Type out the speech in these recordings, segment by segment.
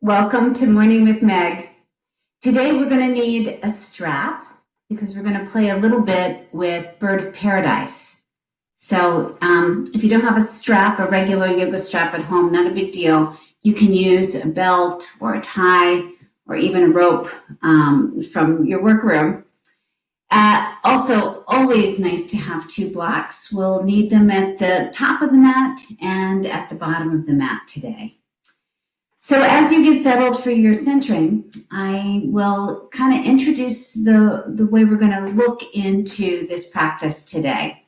Welcome to Morning with Meg. Today we're going to need a strap because we're going to play a little bit with Bird of Paradise. So if you don't have a strap, a regular yoga strap at home, not a big deal. You can use a belt or a tie or even a rope from your workroom. Also, always nice to have two blocks. We'll need them at the top of the mat and at the bottom of the mat today. So as you get settled for your centering, I will kind of introduce the way we're going to look into this practice today.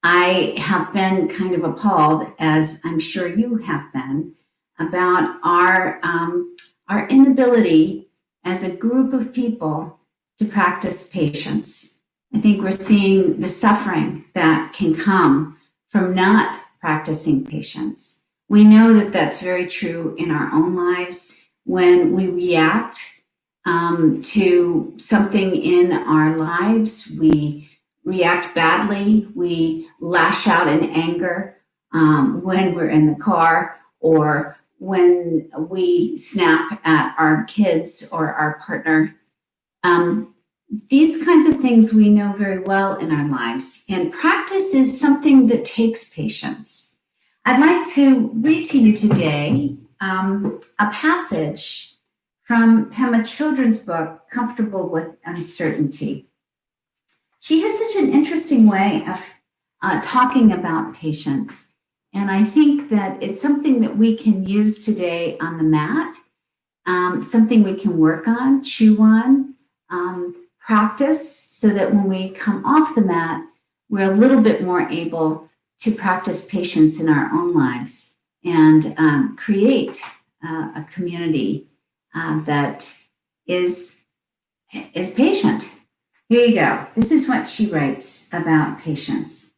I have been kind of appalled, as I'm sure you have been, about our inability as a group of people to practice patience. I think we're seeing the suffering that can come from not practicing patience. We know that that's very true in our own lives. When we react to something in our lives, we react badly, we lash out in anger when we're in the car, or when we snap at our kids or our partner. These kinds of things we know very well in our lives, and practice is something that takes patience. I'd like to read to you today a passage from Pema Chödrön's book, Comfortable with Uncertainty. She has such an interesting way of talking about patience, and I think that it's something that we can use today on the mat, something we can work on, chew on, practice, so that when we come off the mat, we're a little bit more able to practice patience in our own lives and create a community that is patient. Here you go. This is what she writes about patience.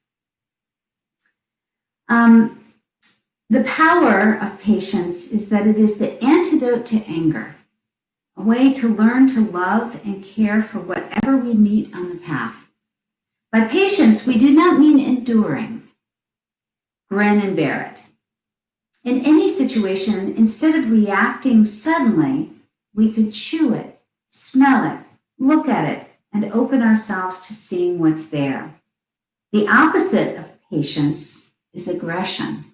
The power of patience is that it is the antidote to anger, a way to learn to love and care for whatever we meet on the path. By patience, we do not mean enduring. Grin and bear it. In any situation, instead of reacting suddenly, we could chew it, smell it, look at it, and open ourselves to seeing what's there. The opposite of patience is aggression,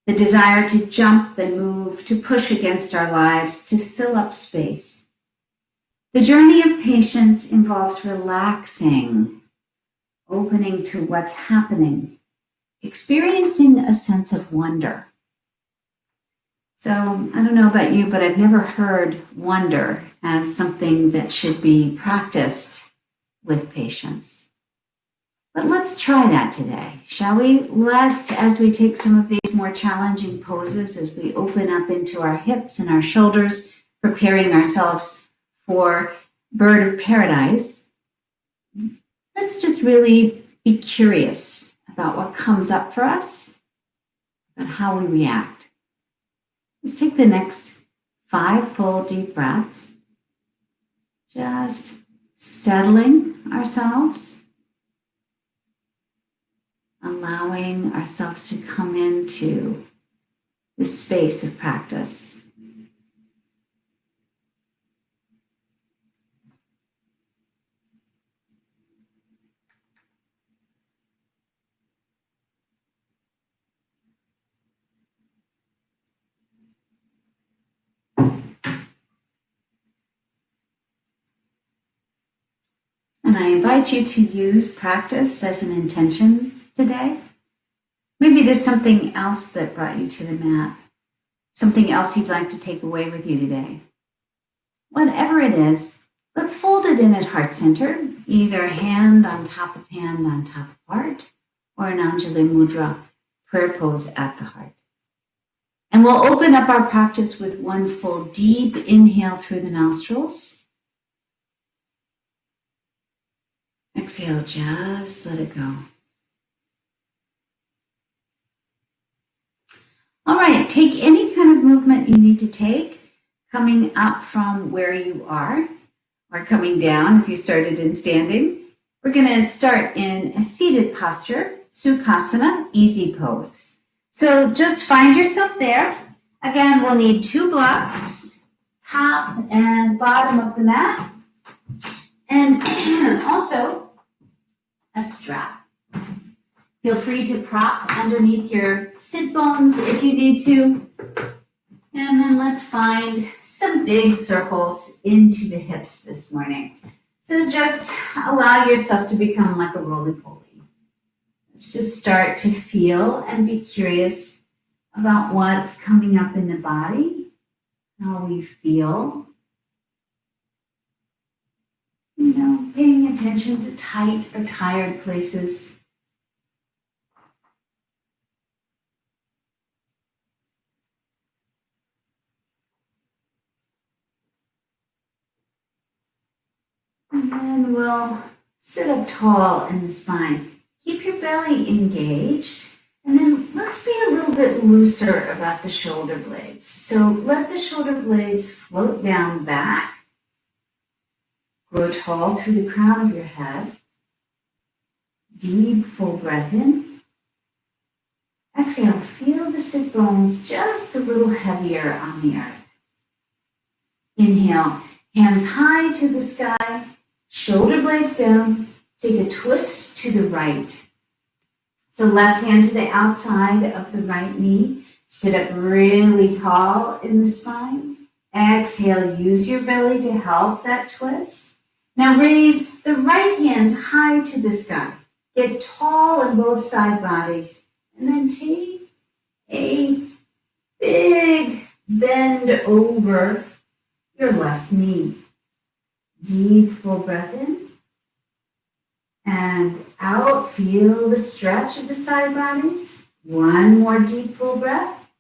the desire to jump and move, to push against our lives, to fill up space. The journey of patience involves relaxing, opening to what's happening, experiencing a sense of wonder. So I don't know about you, but I've never heard wonder as something that should be practiced with patience. But let's try that today, shall we? Let's, as we take some of these more challenging poses, as we open up into our hips and our shoulders, preparing ourselves for Bird of Paradise, let's just really be curious about what comes up for us, about how we react. Let's take the next 5 full deep breaths, just settling ourselves, allowing ourselves to come into this space of practice. And I invite you to use practice as an intention today. Maybe there's something else that brought you to the mat, something else you'd like to take away with you today. Whatever it is, let's fold it in at heart center, either hand on top of heart, or an Anjali Mudra, prayer pose at the heart. And we'll open up our practice with one full deep inhale through the nostrils. Exhale, just let it go. All right, take any kind of movement you need to take, coming up from where you are, or coming down if you started in standing. We're going to start in a seated posture, Sukhasana, easy pose. So just find yourself there. Again, we'll need 2 blocks, top and bottom of the mat, and also a strap. Feel free to prop underneath your sit bones if you need to. And then let's find some big circles into the hips this morning. So just allow yourself to become like a roly-poly. Let's just start to feel and be curious about what's coming up in the body, how we feel. You know, paying attention to tight or tired places. And then we'll sit up tall in the spine. Keep your belly engaged. And then let's be a little bit looser about the shoulder blades. So let the shoulder blades float down back. Grow tall through the crown of your head. Deep, full breath in. Exhale, feel the sit bones just a little heavier on the earth. Inhale, hands high to the sky, shoulder blades down. Take a twist to the right. So left hand to the outside of the right knee. Sit up really tall in the spine. Exhale, use your belly to help that twist. Now raise the right hand high to the sky. Get tall in both side bodies. And then take a big bend over your left knee. Deep, full breath in. And out, feel the stretch of the side bodies. One more deep, full breath.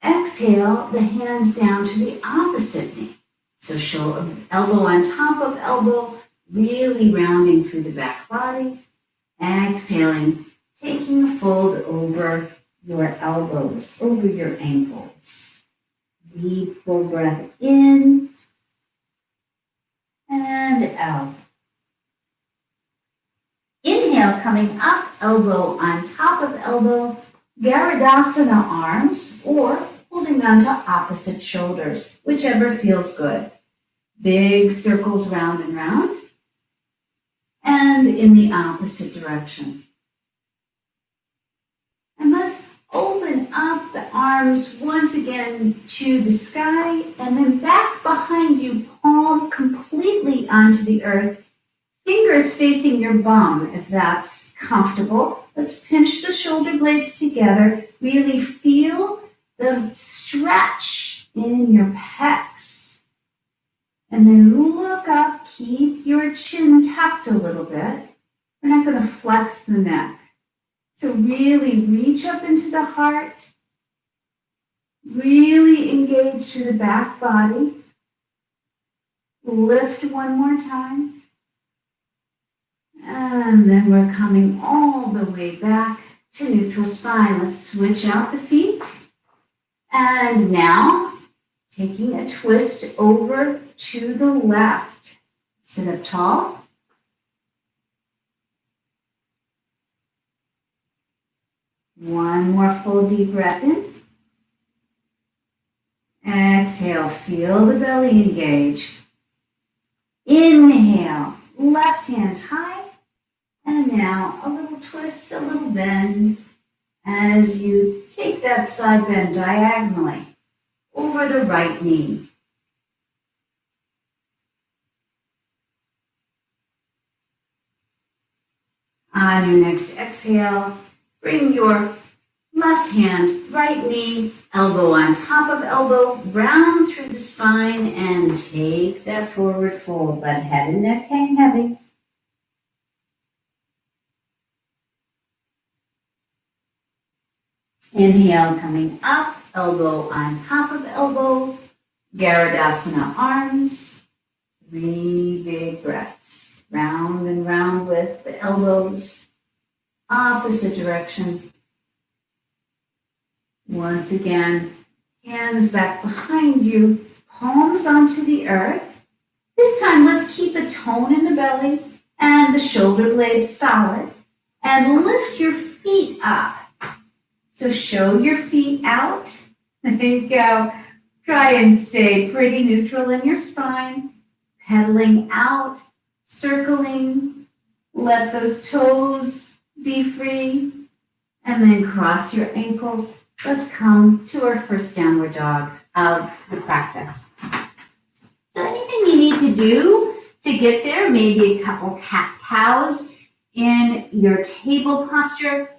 Exhale, the hand down to the opposite knee. So shoulder, elbow on top of elbow, really rounding through the back body. Exhaling, taking a fold over your elbows, over your ankles. Deep, full breath in and out. Inhale, coming up, elbow on top of elbow, Garudasana arms, or holding on to opposite shoulders, whichever feels good. Big circles round and round, and in the opposite direction. And let's open up the arms once again to the sky, and then back behind you, palm completely onto the earth. Fingers facing your bum, if that's comfortable. Let's pinch the shoulder blades together. Really feel the stretch in your pecs. And then look up, keep your chin tucked a little bit. We're not going to flex the neck. So really reach up into the heart. Really engage to the back body. Lift one more time. And then we're coming all the way back to neutral spine. Let's switch out the feet. And now, taking a twist over to the left. Sit up tall. One more full deep breath in. Exhale, feel the belly engage. Inhale, left hand high. And now a little twist, a little bend as you take that side bend diagonally over the right knee. On your next exhale, bring your left hand, right knee, elbow on top of elbow, round through the spine, and take that forward fold. Let head and neck hang heavy. Inhale, coming up, elbow on top of elbow, Garudasana arms. 3 big breaths, round and round with the elbows, opposite direction. Once again, hands back behind you, palms onto the earth. This time, let's keep a tone in the belly and the shoulder blades solid, and lift your feet up. So show your feet out There you go. Try and stay pretty neutral in your spine, pedaling out, circling, let those toes be free, and then cross your ankles. Let's come to our first downward dog of the practice. So anything you need to do to get there, maybe a couple cat-cows in your table posture,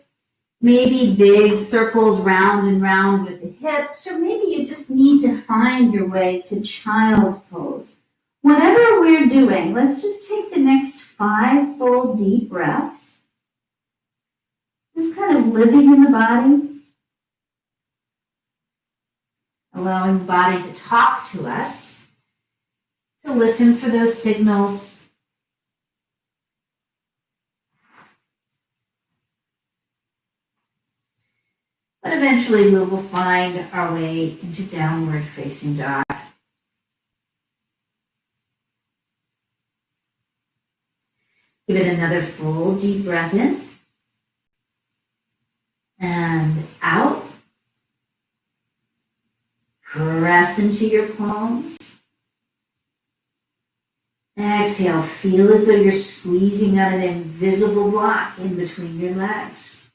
maybe big circles round and round with the hips, or maybe you just need to find your way to child's pose. Whatever we're doing, let's just take the next 5 full deep breaths. Just kind of living in the body, allowing the body to talk to us, to listen for those signals. But eventually we will find our way into downward facing dog. Give it another full deep breath in and out. Press into your palms. Exhale, feel as though you're squeezing out an invisible block in between your legs.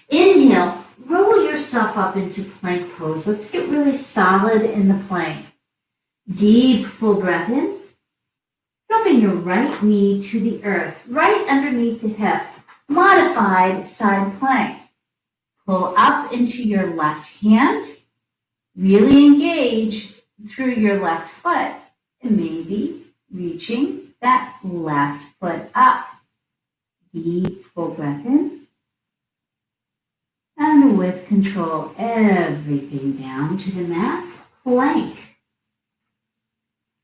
Inhale, roll yourself up into plank pose. Let's get really solid in the plank. Deep, full breath in. Dropping your right knee to the earth, right underneath the hip. Modified side plank. Pull up into your left hand. Really engage through your left foot. And maybe reaching that left foot up. Deep, full breath in. And with control, everything down to the mat, plank.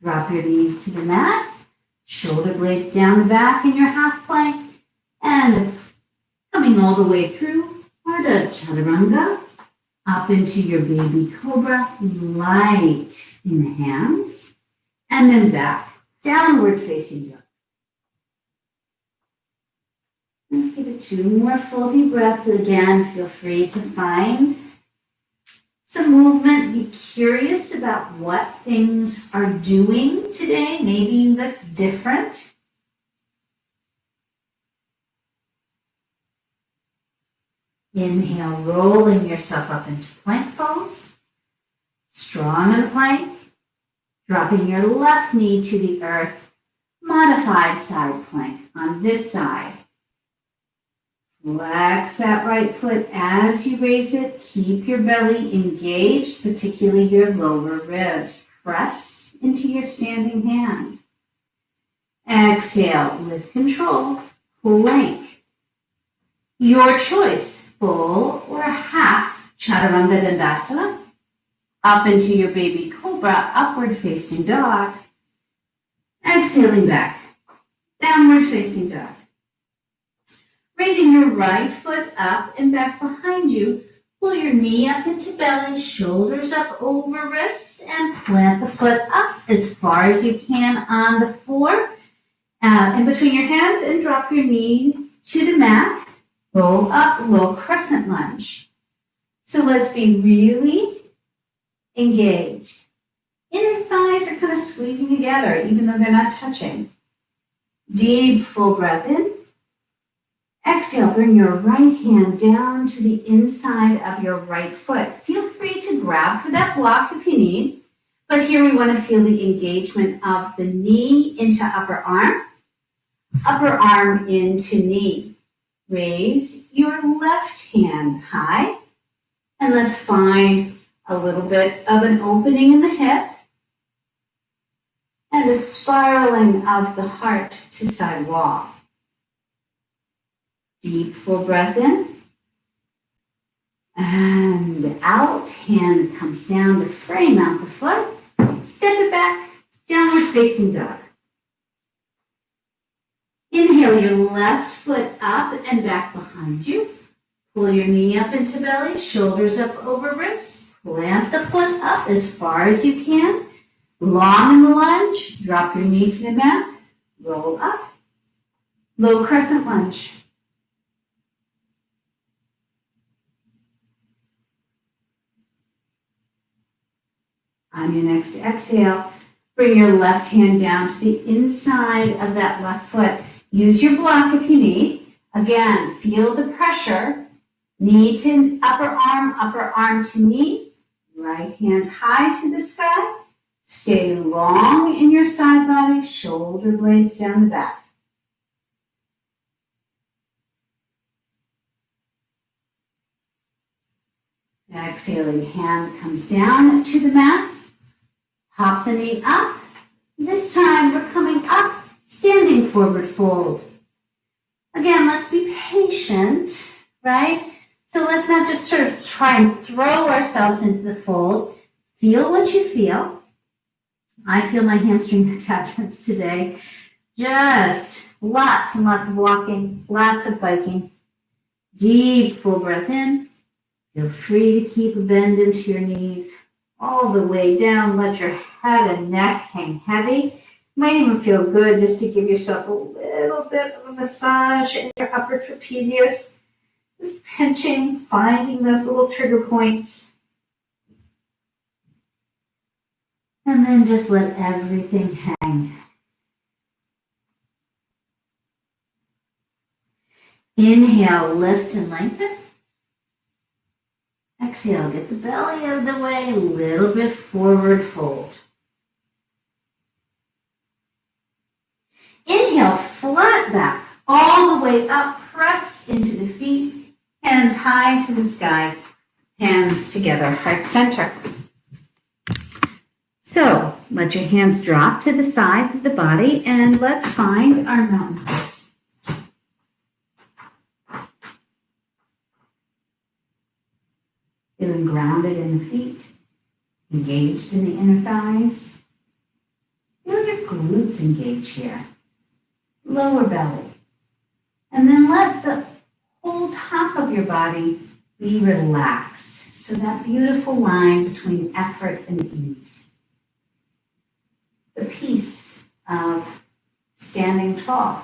Drop your knees to the mat, shoulder blades down the back in your half plank, and coming all the way through, Ardha Chaturanga, up into your baby cobra, light in the hands, and then back, downward facing dog. Let's give it 2 more full deep breaths. Again, feel free to find some movement. Be curious about what things are doing today. Maybe that's different. Inhale, rolling yourself up into plank pose. Strong in the plank. Dropping your left knee to the earth. Modified side plank on this side. Flex that right foot as you raise it. Keep your belly engaged, particularly your lower ribs. Press into your standing hand. Exhale with control, plank. Your choice, full or half Chaturanga Dandasana. Up into your baby cobra, upward facing dog. Exhaling back, downward facing dog. Raising your right foot up and back behind you. Pull your knee up into belly, shoulders up over wrists, and plant the foot up as far as you can on the floor. In between your hands, and drop your knee to the mat. Roll up, low crescent lunge. So let's be really engaged. Inner thighs are kind of squeezing together, even though they're not touching. Deep, full breath in. Exhale, bring your right hand down to the inside of your right foot. Feel free to grab for that block if you need, but here we want to feel the engagement of the knee into upper arm into knee. Raise your left hand high, and let's find a little bit of an opening in the hip and a spiraling of the heart to side wall. Deep, full breath in and out. Hand comes down to frame out the foot. Step it back, downward facing dog. Inhale your left foot up and back behind you. Pull your knee up into belly, shoulders up over wrists. Plant the foot up as far as you can. Long in the lunge, drop your knee to the mat, roll up. Low crescent lunge. On your next exhale, bring your left hand down to the inside of that left foot. Use your block if you need. Again, feel the pressure. Knee to upper arm to knee. Right hand high to the sky. Stay long in your side body, shoulder blades down the back. Exhaling, hand comes down to the mat. Hop the knee up. This time we're coming up, standing forward fold. Again, let's be patient, right? So let's not just sort of try and throw ourselves into the fold. Feel what you feel. I feel my hamstring attachments today. Just lots and lots of walking, lots of biking. Deep, full breath in. Feel free to keep a bend into your knees all the way down. Let your head and neck hang heavy. Might even feel good just to give yourself a little bit of a massage in your upper trapezius. Just pinching, finding those little trigger points. And then just let everything hang. Inhale, lift and lengthen. Exhale, get the belly out of the way, a little bit forward fold. Inhale, flat back, all the way up, press into the feet, hands high to the sky, hands together, heart center. So, let your hands drop to the sides of the body and let's find our mountain pose. Feeling grounded in the feet, engaged in the inner thighs. Feel your glutes engage here. Lower belly. And then let the whole top of your body be relaxed. So that beautiful line between effort and ease. The peace of standing tall,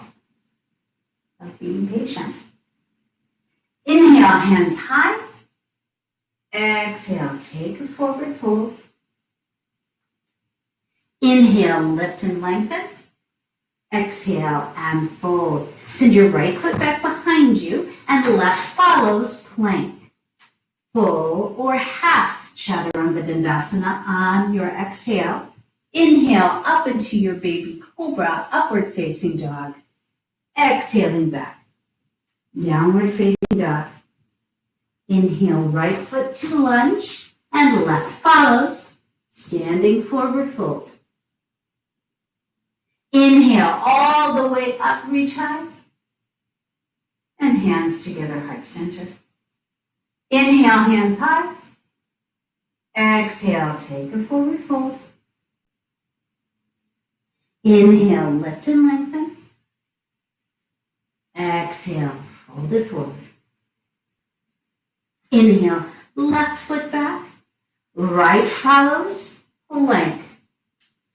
of being patient. Inhale, hands high. Exhale, take a forward fold. Inhale, lift and lengthen. Exhale and fold. Send your right foot back behind you and the left follows plank. Full or half Chaturanga Dandasana on your exhale. Inhale up into your baby cobra, upward facing dog. Exhaling back. Downward facing dog. Inhale, right foot to lunge, and left follows, standing forward fold. Inhale, all the way up, reach high, and hands together, heart center. Inhale, hands high. Exhale, take a forward fold. Inhale, lift and lengthen. Exhale, fold it forward. Inhale, left foot back, right follows, plank,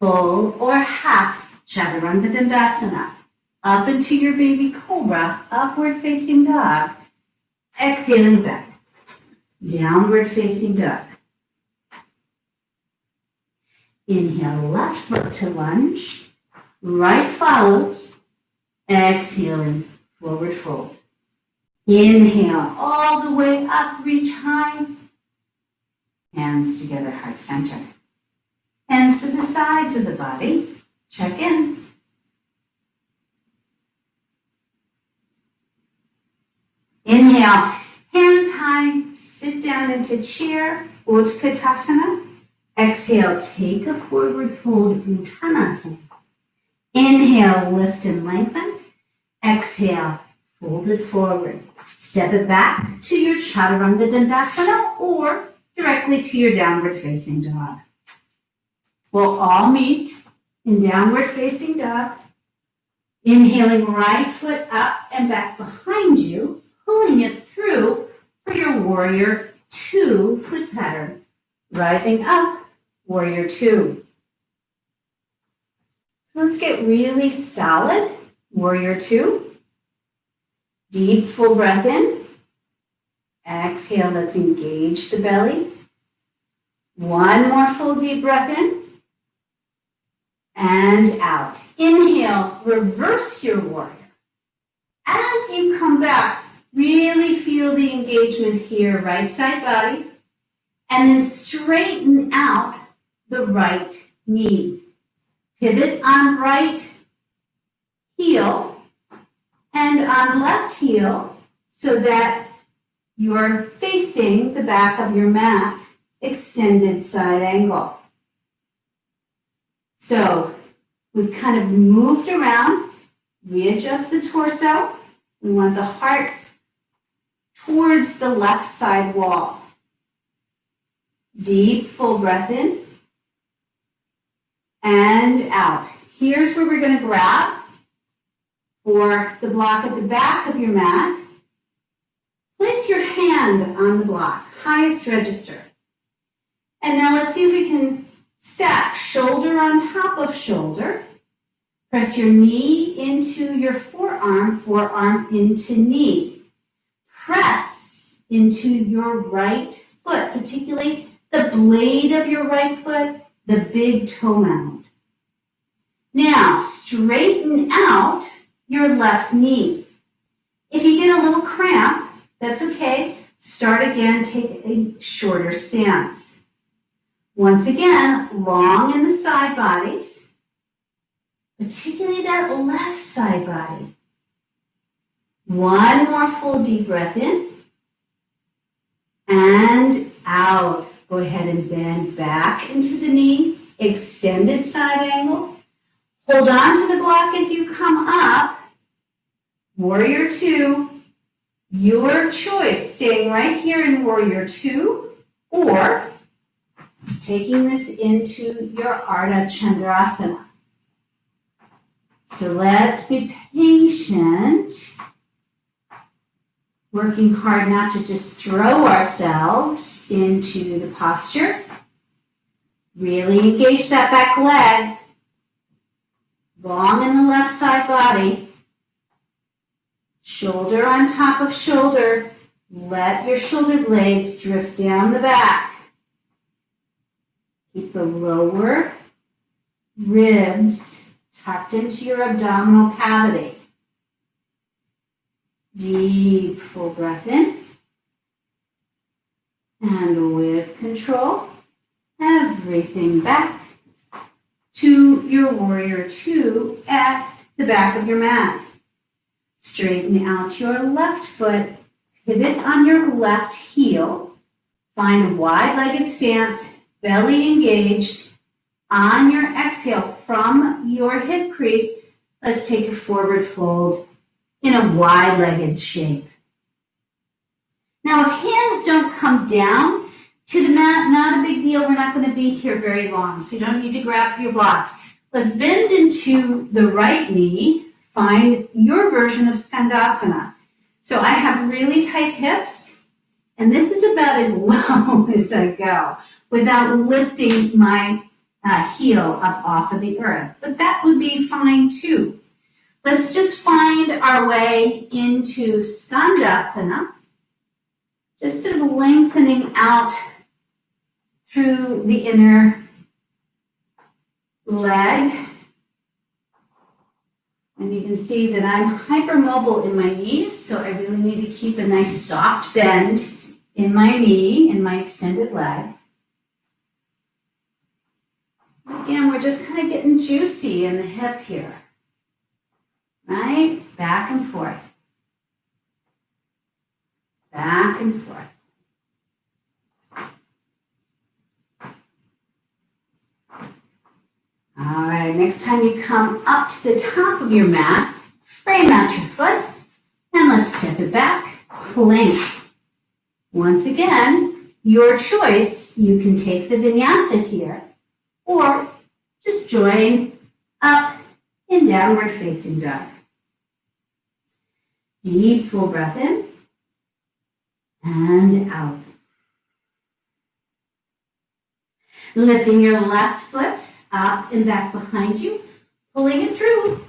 full or half Chaturanga Dandasana, up into your baby cobra, upward facing dog, exhaling back, downward facing dog. Inhale, left foot to lunge, right follows, exhaling, forward fold. Inhale, all the way up, reach high. Hands together, heart center. Hands to the sides of the body. Check in. Inhale, hands high, sit down into chair, Utkatasana. Exhale, take a forward fold, Uttanasana. Inhale, lift and lengthen. Exhale, fold it forward. Step it back to your Chaturanga Dandasana or directly to your downward facing dog. We'll all meet in downward facing dog. Inhaling right foot up and back behind you, pulling it through for your warrior two foot pattern. Rising up, warrior two. So let's get really solid, warrior two. Deep, full breath in. Exhale, let's engage the belly. One more full deep breath in and out. Inhale, reverse your warrior. As you come back, really feel the engagement here, right side body, and then straighten out the right knee. Pivot on right heel and on left heel so that you're facing the back of your mat, extended side angle. So we've kind of moved around, readjust the torso. We want the heart towards the left side wall. Deep, full breath in and out. Here's where we're going to grab for the block at the back of your mat. Place your hand on the block, highest register. And now let's see if we can stack shoulder on top of shoulder. Press your knee into your forearm, forearm into knee. Press into your right foot, particularly the blade of your right foot, the big toe mound. Now, straighten out your left knee. If you get a little cramp, that's okay. Start again, take a shorter stance. Once again, long in the side bodies, particularly that left side body. One more full deep breath in and out. Go ahead and bend back into the knee, extended side angle. Hold on to the block as you come up. Warrior two, your choice, staying right here in warrior two, or taking this into your Ardha Chandrasana. So let's be patient, working hard not to just throw ourselves into the posture. Really engage that back leg, long in the left side body, shoulder on top of shoulder. Let your shoulder blades drift down the back. Keep the lower ribs tucked into your abdominal cavity. Deep, full breath in. And with control, everything back to your warrior two at the back of your mat. Straighten out your left foot, pivot on your left heel, find a wide-legged stance, belly engaged. On your exhale from your hip crease, let's take a forward fold in a wide-legged shape. Now, if hands don't come down to the mat, not a big deal. We're not going to be here very long, so you don't need to grab for your blocks. Let's bend into the right knee. Find your version of Skandasana. So I have really tight hips, and this is about as low as I go without lifting my heel up off of the earth. But that would be fine too. Let's just find our way into Skandasana, just sort of lengthening out through the inner leg. And you can see that I'm hypermobile in my knees, so I really need to keep a nice soft bend in my knee, in my extended leg. Again, we're just kind of getting juicy in the hip here, right? Back and forth. Back and forth. All right, next time you come up to the top of your mat, frame out your foot, and let's step it back, plank. Once again, your choice. You can take the vinyasa here, or just join up in downward facing dog. Deep, full breath in and out. Lifting your left foot up and back behind you, pulling it through.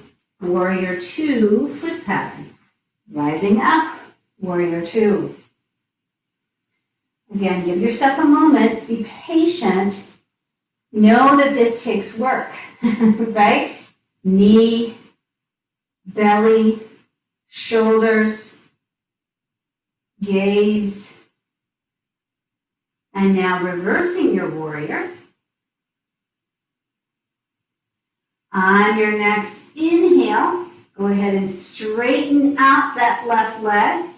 Warrior two, foot pattern. Rising up, warrior two. Again, give yourself a moment, be patient. Know that this takes work, right? Knee, belly, shoulders, gaze. And now reversing your warrior. On your next inhale, go ahead and straighten out that left leg.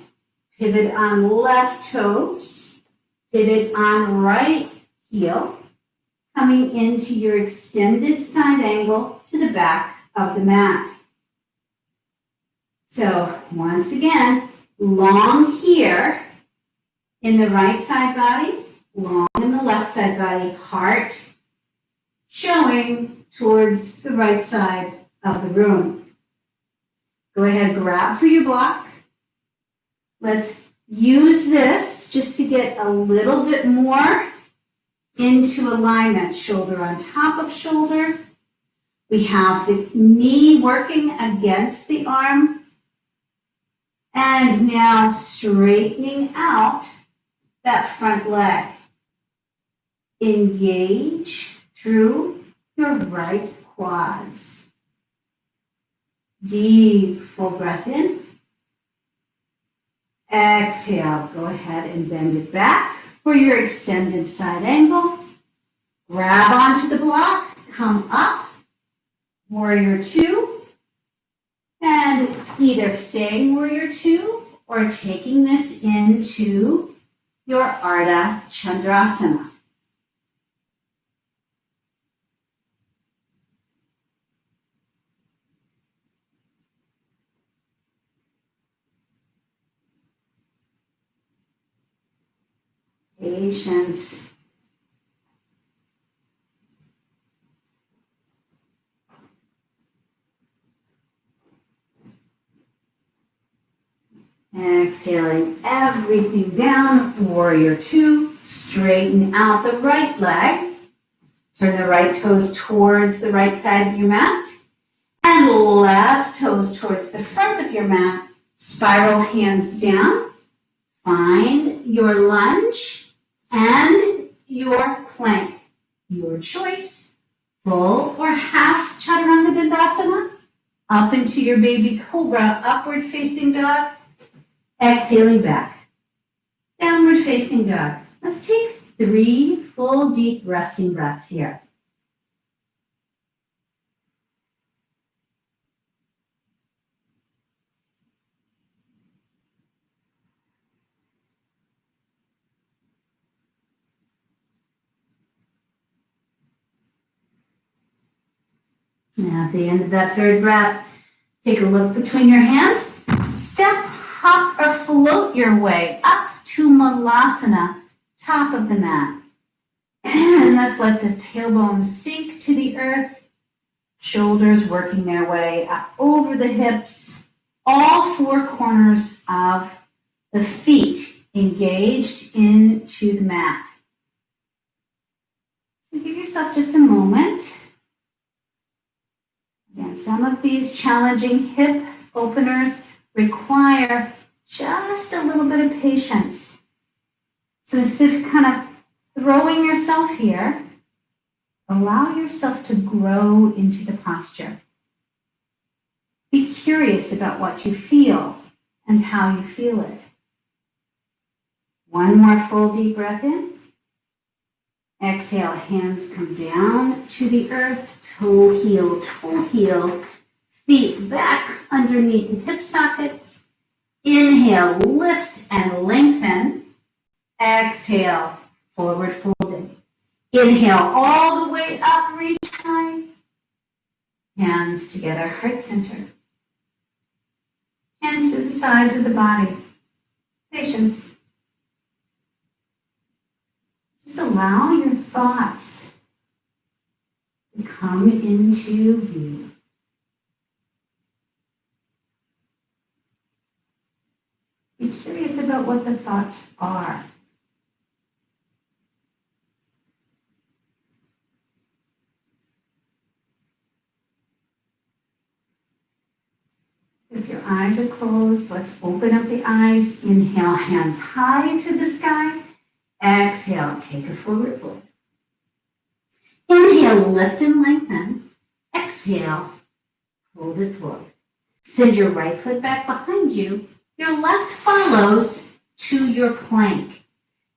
Pivot on left toes. Pivot on right heel. Coming into your extended side angle to the back of the mat. So once again, long here in the right side body, long in the left side body, heart showing towards the right side of the room. Go ahead, grab for your block. Let's use this just to get a little bit more into alignment, shoulder on top of shoulder. We have the knee working against the arm. And now straightening out that front leg. Engage through your right quads. Deep, full breath in. Exhale, go ahead and bend it back for your extended side angle. Grab onto the block, come up, warrior two, and either staying warrior two or taking this into your Ardha Chandrasana. Patience. Exhaling everything down, warrior two. Straighten out the right leg. Turn the right toes towards the right side of your mat. And left toes towards the front of your mat. Spiral hands down. Find your lunge and your plank. Your choice, full or half Chaturanga Dandasana. Up into your baby cobra, upward facing dog. Exhaling back. Downward facing dog. Let's take 3 full deep resting breaths here. Now at the end of that third breath, take a look between your hands. Step, hop, or float your way up to Malasana, top of the mat. And let's let the tailbone sink to the earth. Shoulders working their way up over the hips. All 4 corners of the feet engaged into the mat. So give yourself just a moment. Again, some of these challenging hip openers require just a little bit of patience. So instead of kind of throwing yourself here, allow yourself to grow into the posture. Be curious about what you feel and how you feel it. One more full deep breath in. Exhale, hands come down to the earth, toe heel, feet back underneath the hip sockets. Inhale, lift and lengthen. Exhale, forward folding. Inhale, all the way up, reach high. Hands together, heart center. Hands to the sides of the body. Patience. Just allow your thoughts to come into view. Be curious about what the thoughts are. If your eyes are closed, let's open up the eyes. Inhale, hands high to the sky. Exhale, take a forward fold. Inhale, lift and lengthen. Exhale, fold it forward. Send your right foot back behind you. Your left follows to your plank.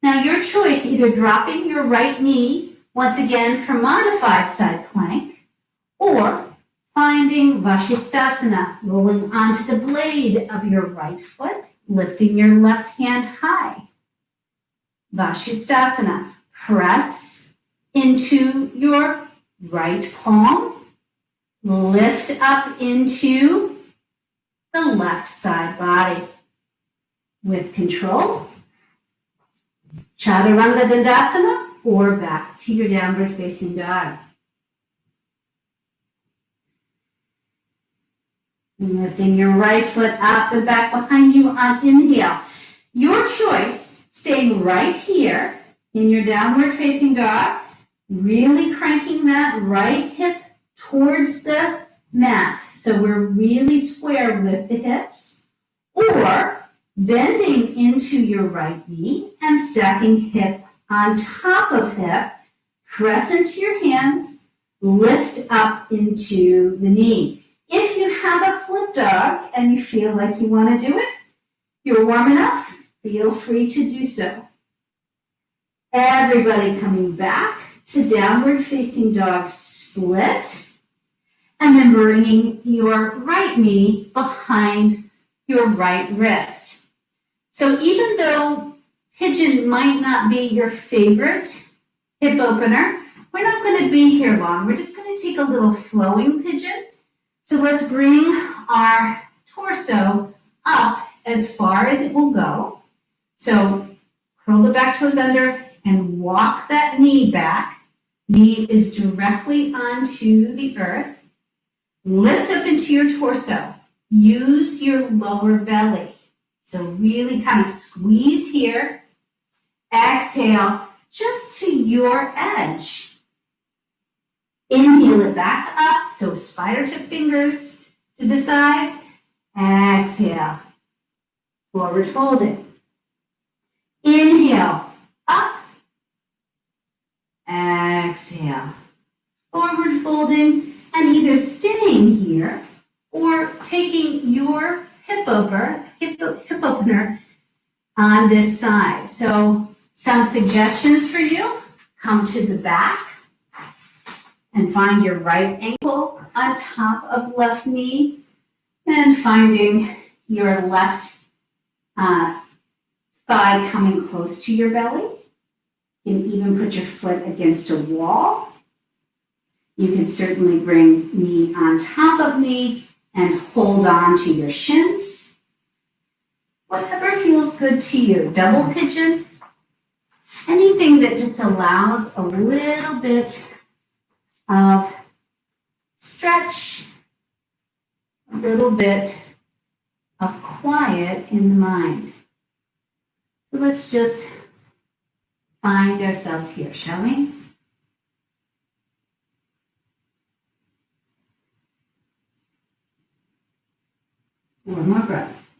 Now your choice, either dropping your right knee, once again for modified side plank, or finding Vashisthasana, rolling onto the blade of your right foot, lifting your left hand high. Vashisthasana, press into your right palm, lift up into the left side body. With control, Chaturanga Dandasana, or back to your downward facing dog. Lifting your right foot up and back behind you on inhale. Your choice, staying right here in your downward facing dog, really cranking that right hip towards the mat. So we're really square with the hips, or bending into your right knee and stacking hip on top of hip. Press into your hands, lift up into the knee. If you have a flip dog and you feel like you want to do it, you're warm enough, feel free to do so. Everybody coming back to downward facing dog split, and then bringing your right knee behind your right wrist. So even though pigeon might not be your favorite hip opener, we're not going to be here long. We're just going to take a little flowing pigeon. So let's bring our torso up as far as it will go. So curl the back toes under and walk that knee back. Knee is directly onto the earth. Lift up into your torso. Use your lower belly. So really kind of squeeze here. Exhale just to your edge. Inhale it back up. So spider tip fingers to the sides. Exhale. Forward folding. Inhale. Up. Exhale. Forward folding. And either staying here or taking your hip opener on this side. So some suggestions for you. Come to the back and find your right ankle on top of left knee, and finding your left thigh coming close to your belly. You can even put your foot against a wall. You can certainly bring knee on top of knee and hold on to your shins. Whatever feels good to you. Double pigeon, anything that just allows a little bit of stretch, a little bit of quiet in the mind. So let's just find ourselves here, shall we? One more breath.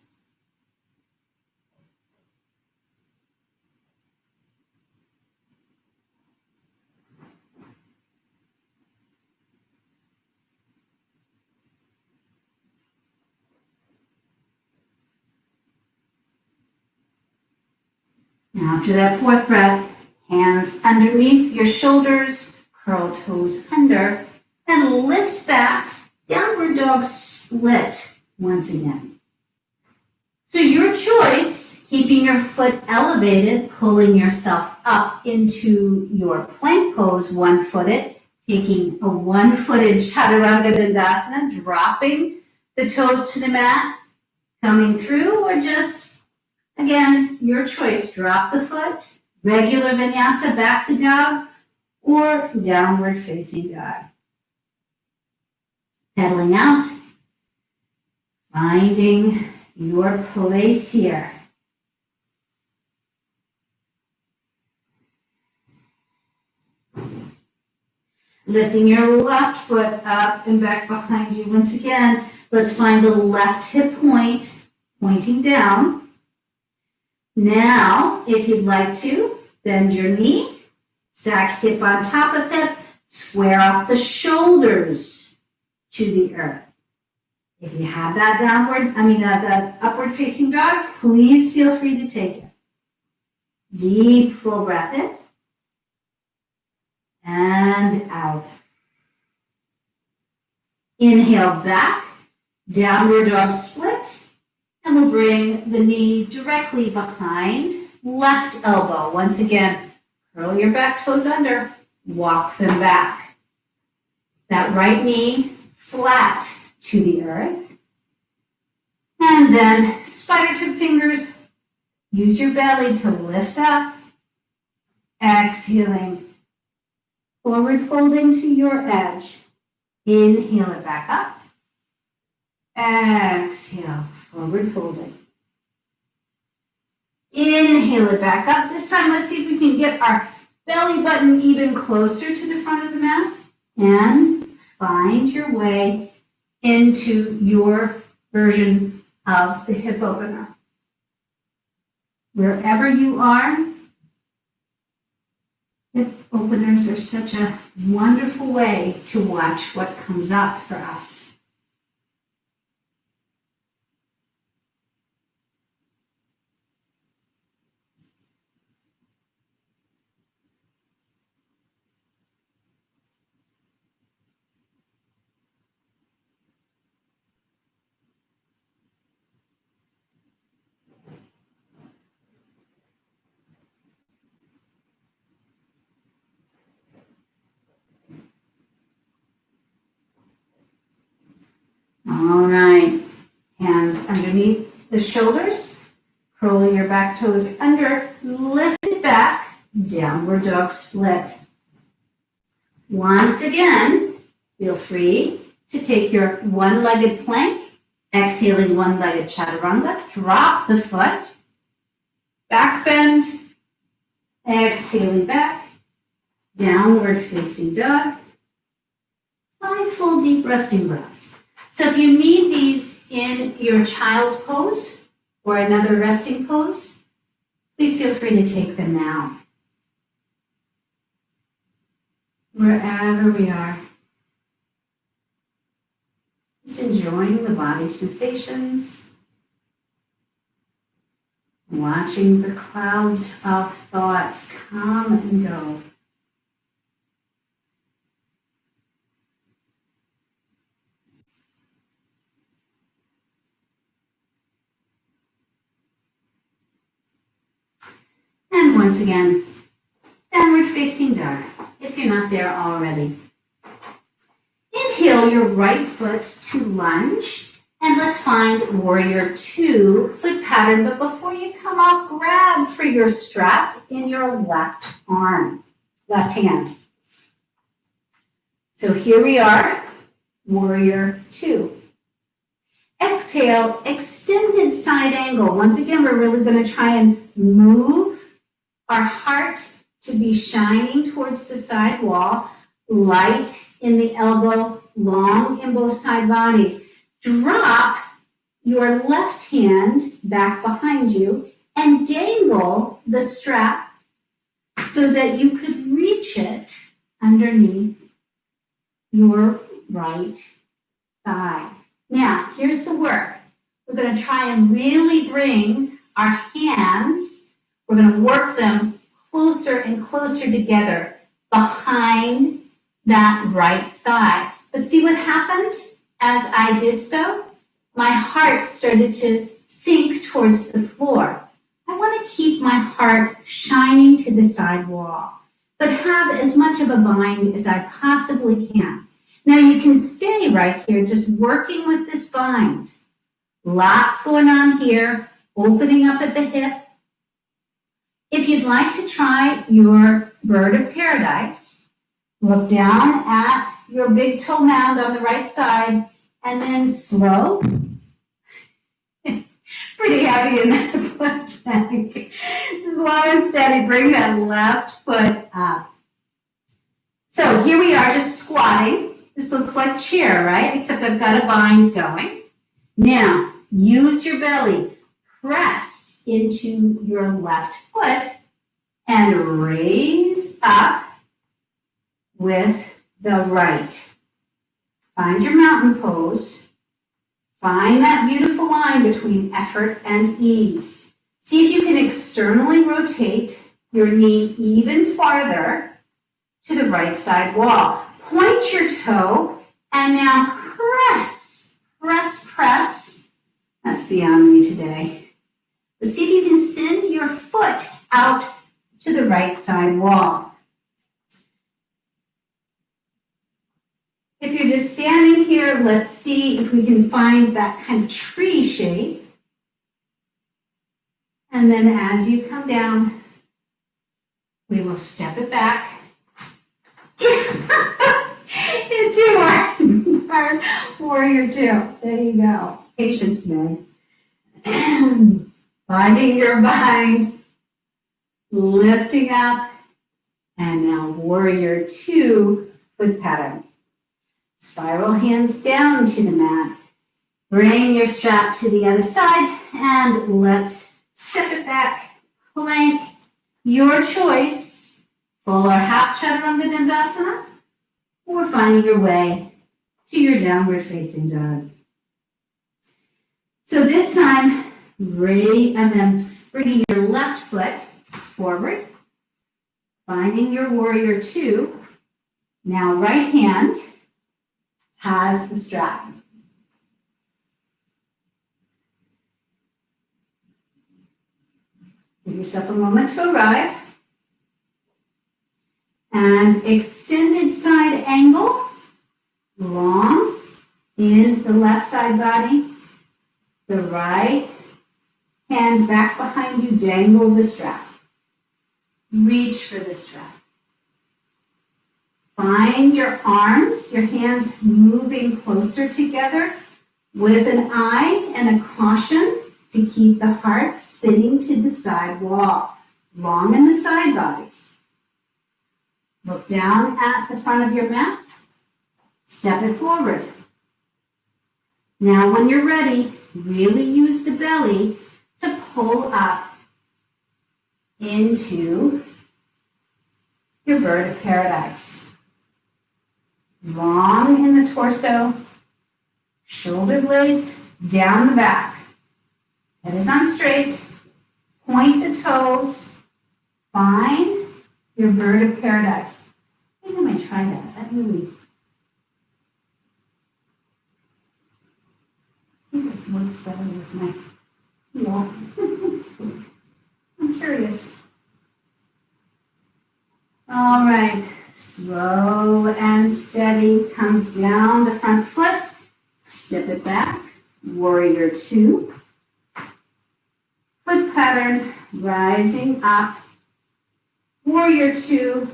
Now after that fourth breath, hands underneath your shoulders, curl toes under, and lift back, downward dog split. Once again. So your choice, keeping your foot elevated, pulling yourself up into your plank pose, one-footed, taking a one-footed Chaturanga Dandasana, dropping the toes to the mat, coming through, or just, again, your choice, drop the foot, regular vinyasa, back to dog, or downward facing dog. Pedaling out. Finding your place here. Lifting your left foot up and back behind you. Once again, let's find the left hip point, pointing down. Now, if you'd like to, Bend your knee, stack hip on top of hip, square off the shoulders to the earth. If you have that that upward facing dog, please feel free to take it. Deep, full breath in and out. Inhale back, downward dog split, and we'll bring the knee directly behind left elbow. Once again, curl your back toes under, walk them back. That right knee flat to the earth. And then spider tip fingers, use your belly to lift up. Exhaling, forward folding to your edge. Inhale it back up. Exhale, forward folding. Inhale it back up. This time, let's see if we can get our belly button even closer to the front of the mat. And find your way into your version of the hip opener. Wherever you are, hip openers are such a wonderful way to watch what comes up for us. All right, hands underneath the shoulders, curl your back toes under, lift it back, downward dog split. Once again, feel free to take your one-legged plank, exhaling one-legged chaturanga, drop the foot, back bend, exhaling back, downward facing dog, 5 full deep resting breaths. So if you need these in your child's pose or another resting pose, please feel free to take them now. Wherever we are, just enjoying the body sensations, watching the clouds of thoughts come and go. And once again, downward facing dog, if you're not there already. Inhale your right foot to lunge, and let's find warrior 2 foot pattern. But before you come up, grab for your strap in your left arm, left hand. So here we are, warrior 2. Exhale, extended side angle. Once again, we're really going to try and move our heart to be shining towards the side wall, light in the elbow, long in both side bodies. Drop your left hand back behind you and dangle the strap so that you could reach it underneath your right thigh. Now, here's the work. We're going to try and really bring our hands, we're going to work them closer and closer together behind that right thigh. But see what happened as I did so? My heart started to sink towards the floor. I want to keep my heart shining to the side wall, but have as much of a bind as I possibly can. Now you can stay right here just working with this bind. Lots going on here, opening up at the hip. If you'd like to try your bird of paradise, look down at your big toe mound on the right side, and then slow, pretty heavy in that foot plank. Slow and steady, bring that left foot up. So here we are just squatting. This looks like chair, right? Except I've got a bind going. Now, use your belly. Press into your left foot and raise up with the right. Find your mountain pose. Find that beautiful line between effort and ease. See if you can externally rotate your knee even farther to the right side wall. Point your toe and now press, press, press. That's beyond me today. But see if you can send your foot out to the right side wall. If you're just standing here, let's see if we can find that kind of tree shape. And then as you come down, we will step it back into our warrior two. There you go. Patience, Meg. Finding your bind, lifting up, and now warrior two foot pattern. Spiral hands down to the mat. Bring your strap to the other side and let's step it back. Plank, your choice. Full or half chaturanga dandasana, or finding your way to your downward facing dog. So this time, bringing your left foot forward, finding your warrior two. Now right hand has the strap. Give yourself a moment to arrive. And extended side angle, long in the left side body. The right hand back behind you, dangle the strap. Reach for the strap. Find your arms, your hands moving closer together with an eye and a caution to keep the heart spinning to the side wall, long in the side bodies. Look down at the front of your mat, step it forward. Now when you're ready, really use the belly to pull up into your bird of paradise. Long in the torso, shoulder blades down the back. Head is on straight, point the toes, find your bird of paradise. I think I might try that. That really, I think it works better with my heel. I'm curious. All right, slow and steady, comes down the front foot, step it back, warrior two. Foot pattern, rising up, warrior two,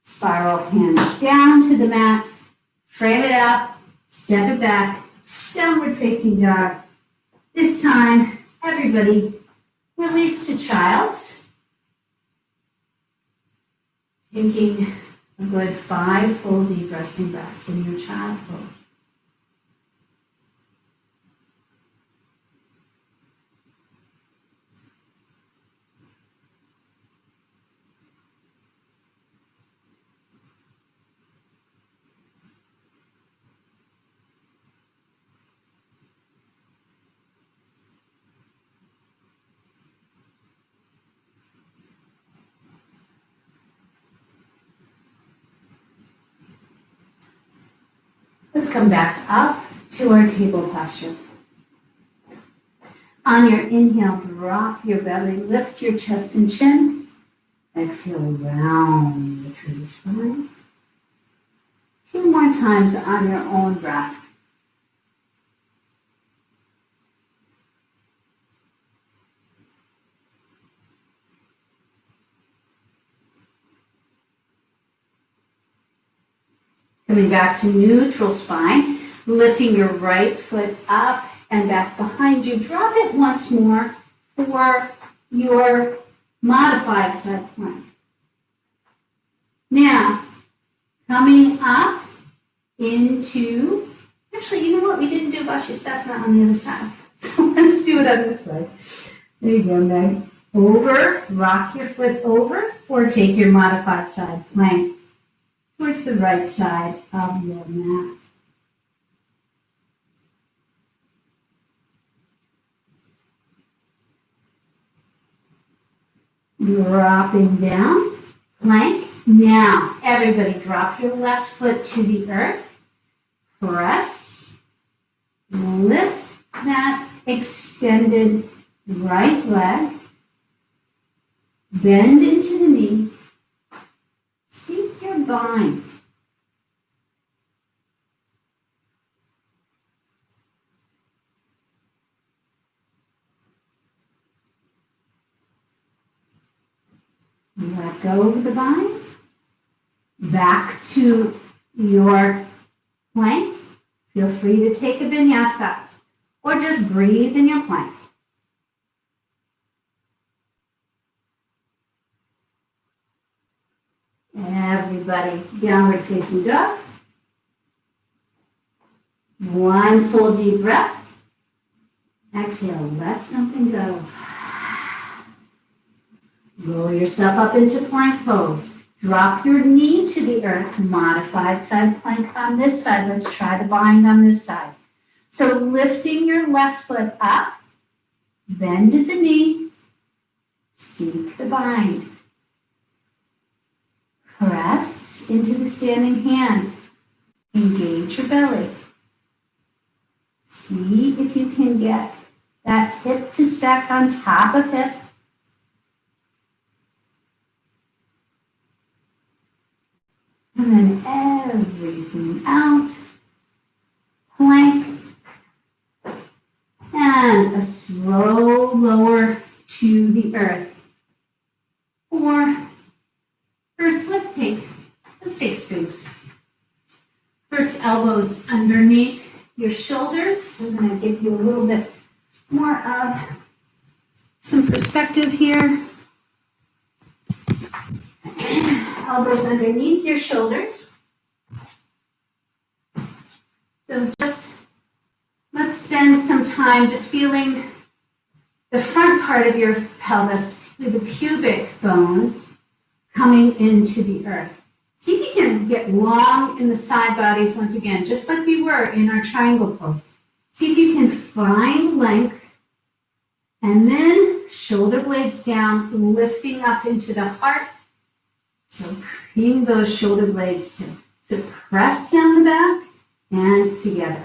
spiral hand down to the mat, frame it up, step it back, downward facing dog. This time, everybody release to child's. Taking a good 5 full deep resting breaths in your child's pose. Let's come back up to our table posture. On your inhale, drop your belly, lift your chest and chin. Exhale, round through the spine. 2 more times on your own breath. Coming back to neutral spine, lifting your right foot up and back behind you. Drop it once more for your modified side plank. Now, coming up into, actually, you know what? We didn't do Vashisthasana on the other side. So let's do it on this side. There you go, Meg. over, rock your foot over, or take your modified side plank towards the right side of your mat. Dropping down, plank. Now, everybody drop your left foot to the earth. Press, lift that extended right leg. Bend into the knee. Seek your bind. Let go of the bind. Back to your plank. Feel free to take a vinyasa or just breathe in your plank. Everybody, downward facing dog. One full deep breath. Exhale, let something go. Roll yourself up into plank pose. Drop your knee to the earth, modified side plank on this side. Let's try the bind on this side. So lifting your left foot up, bend at the knee, seek the bind. Press into the standing hand. Engage your belly. See if you can get that hip to stack on top of hip. And then everything out. Plank. And a slow lower to the earth. Or first, let's take Sphinx. First, elbows underneath your shoulders. I'm going to give you a little bit more of some perspective here. Elbows underneath your shoulders. So just let's spend some time just feeling the front part of your pelvis, particularly the pubic bone, coming into the earth. See if you can get long in the side bodies once again, just like we were in our triangle pose. See if you can find length, and then shoulder blades down, lifting up into the heart. So bring those shoulder blades to press down the back and together.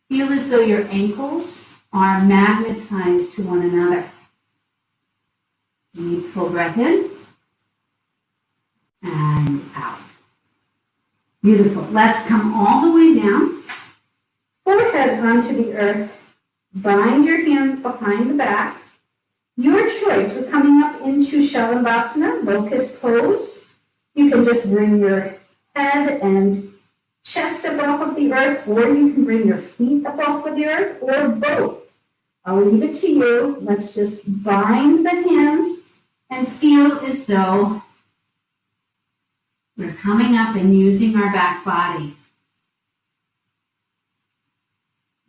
Feel as though your ankles are magnetized to one another. Deep full breath in and out. Beautiful. Let's come all the way down. Forehead onto the earth. Bind your hands behind the back. Your choice. We're coming up into Shalabhasana, locust pose. You can just bring your head and chest up off of the earth, or you can bring your feet up off of the earth, or both. I'll leave it to you. Let's just bind the hands and feel as though we're coming up and using our back body.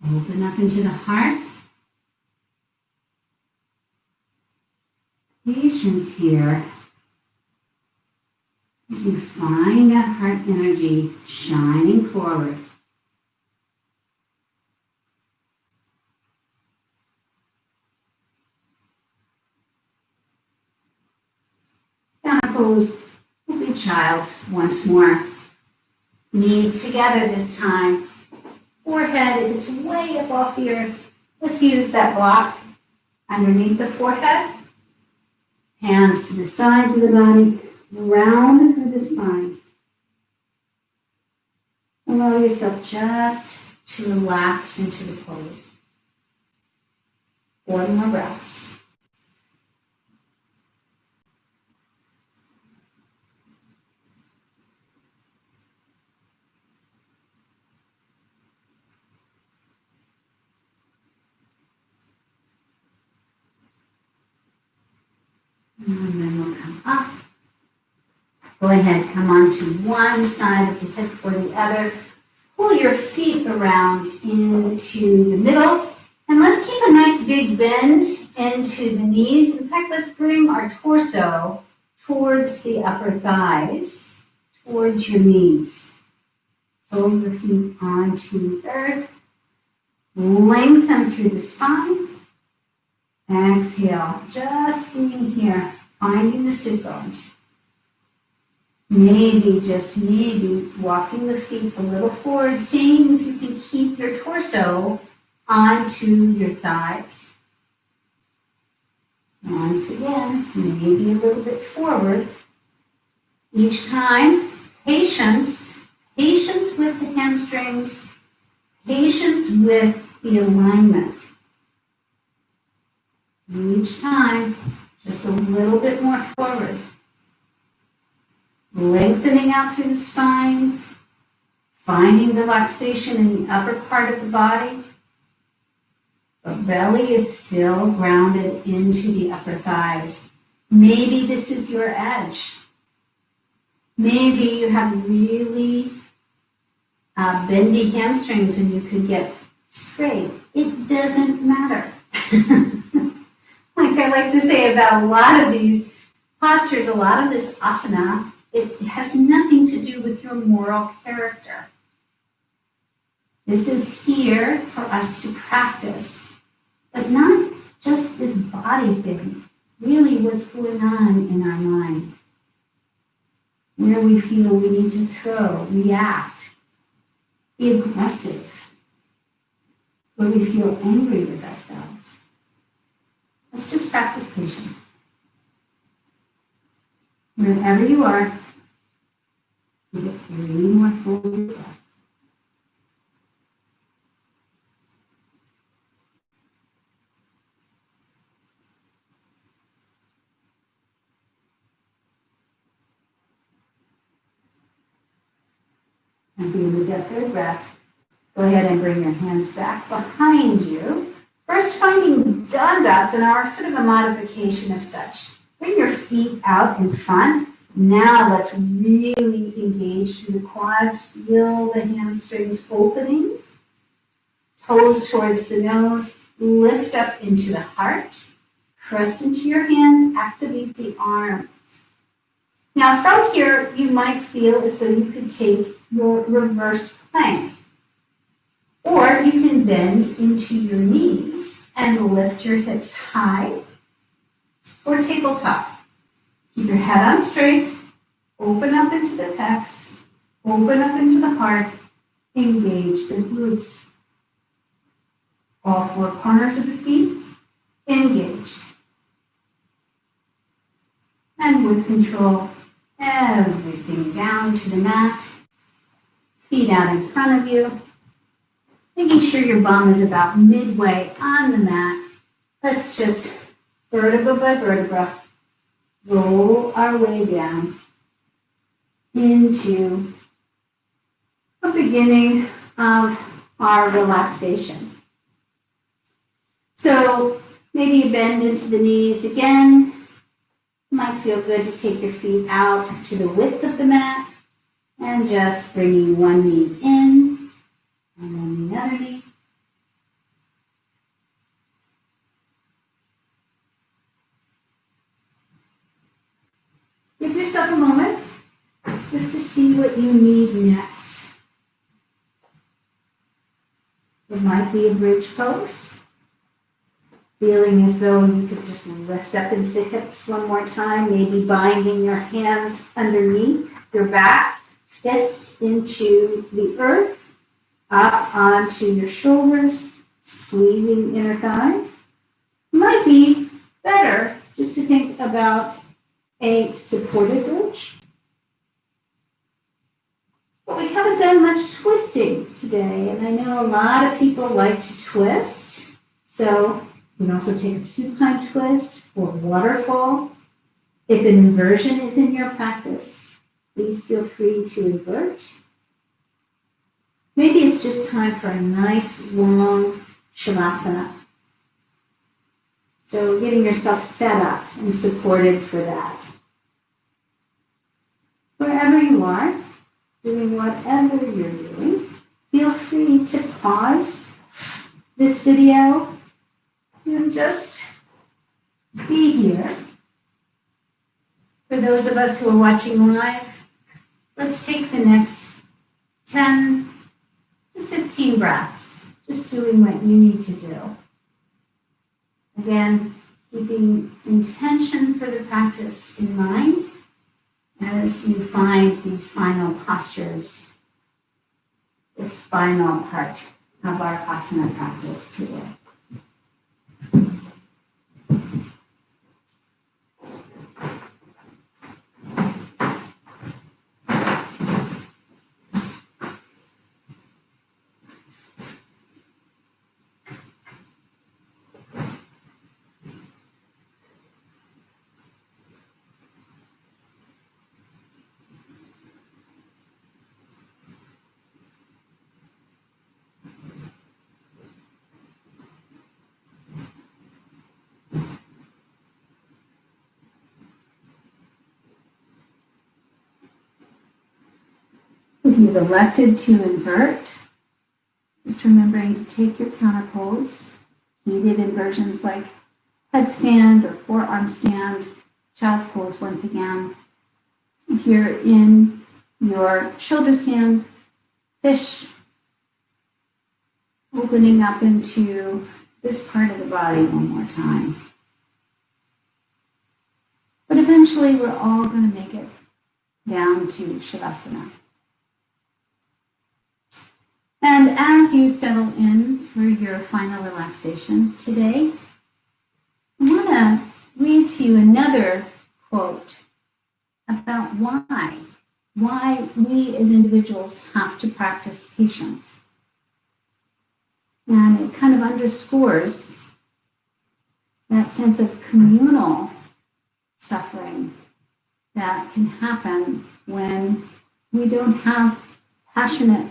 Open up into the heart. Patience here as you find that heart energy shining forward. Down pose, we'll be child once more. Knees together this time. Forehead is way up off the earth. Let's use that block underneath the forehead. Hands to the sides of the body, round through the spine. Allow yourself just to relax into the pose. 4 more breaths. And then we'll come up. Go ahead, come onto one side of the hip or the other. Pull your feet around into the middle. And let's keep a nice big bend into the knees. In fact, let's bring our torso towards the upper thighs, towards your knees. Soles of the feet onto the earth. Lengthen through the spine. Exhale, just being here, finding the sit bones. Maybe, just maybe, walking the feet a little forward, seeing if you can keep your torso onto your thighs. Once again, maybe a little bit forward. Each time, patience with the hamstrings, patience with the alignment. Each time, just a little bit more forward. Lengthening out through the spine, finding relaxation in the upper part of the body. But belly is still grounded into the upper thighs. Maybe this is your edge. Maybe you have really bendy hamstrings and you could get straight. It doesn't matter. Like I like to say about a lot of these postures, a lot of this asana, it has nothing to do with your moral character. This is here for us to practice, but not just this body thing, really what's going on in our mind. Where we feel we need to throw, react, be aggressive, where we feel angry with ourselves. Let's just practice patience. Wherever you are, you get 3 more full breaths. And begin with that 3rd breath. Go ahead and bring your hands back behind you. First, finding Dandasana, or sort of a modification of such. Bring your feet out in front. Now let's really engage through the quads. Feel the hamstrings opening. Toes towards the nose. Lift up into the heart. Press into your hands. Activate the arms. Now from here, you might feel as though you could take your reverse plank. Or you can bend into your knees and lift your hips high. Or tabletop. Keep your head on straight. Open up into the pecs. Open up into the heart. Engage the glutes. All 4 corners of the feet engaged. And with control, everything down to the mat. Feet out in front of you. Making sure your bum is about midway on the mat. Let's just vertebra by vertebra roll our way down into a beginning of our relaxation. So maybe you bend into the knees again. It might feel good to take your feet out to the width of the mat and just bringing one knee in and then the other knee. Give yourself a moment just to see what you need next. It might be a bridge pose. Feeling as though you could just lift up into the hips one more time, maybe binding your hands underneath your back, fist into the earth, up onto your shoulders, squeezing inner thighs. Might be better just to think about a supported bridge. But we haven't done much twisting today, and I know a lot of people like to twist. So you can also take a supine twist or waterfall. If an inversion is in your practice, please feel free to invert. Maybe it's just time for a nice long shavasana. So getting yourself set up and supported for that. Wherever you are, doing whatever you're doing, feel free to pause this video and just here. For those of us who are watching live, let's take the next 10 to 15 breaths, just doing what you need to do. Again, keeping intention for the practice in mind as you find these final postures, this final part of our asana practice today. If you've elected to invert, just remembering to take your counter pose, heated inversions like headstand or forearm stand, child's pose once again. If you're in your shoulder stand, fish, opening up into this part of the body one more time. But eventually we're all going to make it down to Shavasana. And as you settle in for your final relaxation today, I want to read to you another quote about why we as individuals have to practice patience. And it kind of underscores that sense of communal suffering that can happen when we don't have passionate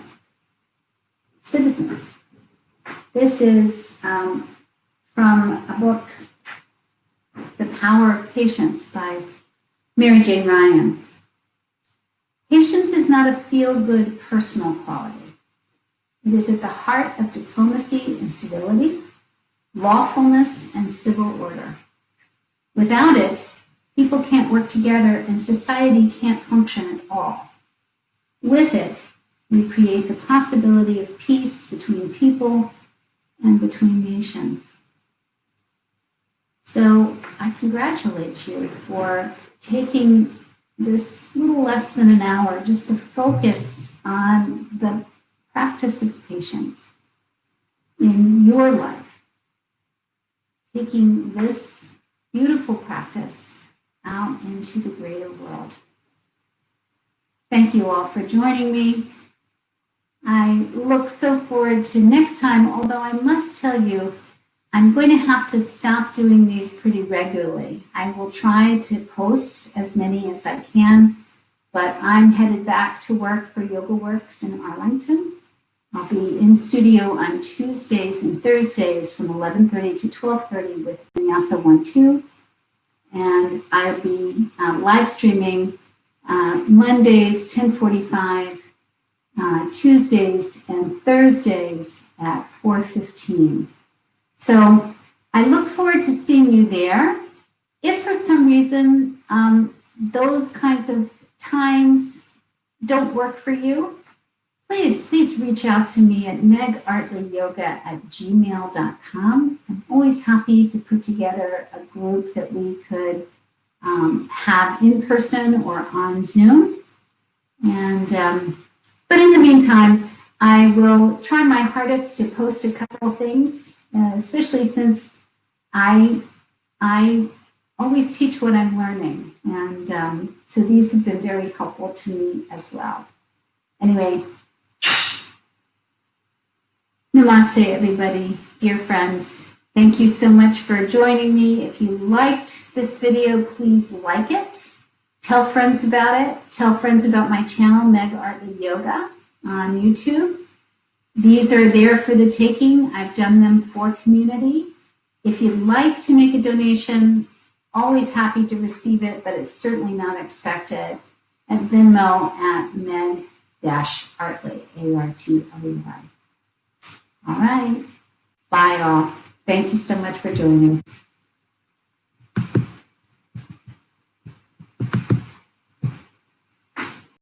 citizens. This is from a book, The Power of Patience by Mary Jane Ryan. Patience is not a feel-good personal quality. It is at the heart of diplomacy and civility, lawfulness and civil order. Without it, people can't work together and society can't function at all. With it, we create the possibility of peace between people and between nations. So I congratulate you for taking this little less than an hour just to focus on the practice of patience in your life. Taking this beautiful practice out into the greater world. Thank you all for joining me. I look so forward to next time, although I must tell you, I'm going to have to stop doing these pretty regularly. I will try to post as many as I can, but I'm headed back to work for Yoga Works in Arlington. I'll be in studio on Tuesdays and Thursdays from 11:30 to 12:30 with Vinyasa 1-2. And I'll be live streaming Mondays, 10:45, Tuesdays and Thursdays at 4:15. So I look forward to seeing you there. If for some reason those kinds of times don't work for you, please reach out to me at megartleyyoga@gmail.com. I'm always happy to put together a group that we could have in person or on Zoom. And but in the meantime, I will try my hardest to post a couple of things, especially since I always teach what I'm learning. And so these have been very helpful to me as well. Anyway, namaste, everybody, dear friends. Thank you so much for joining me. If you liked this video, please like it. Tell friends about it. Tell friends about my channel, Meg Artley Yoga, on YouTube. These are there for the taking. I've done them for community. If you'd like to make a donation, always happy to receive it, but it's certainly not expected. At Venmo at Meg-Artley, A-R-T-L-E-Y. All right. Bye, all. Thank you so much for joining.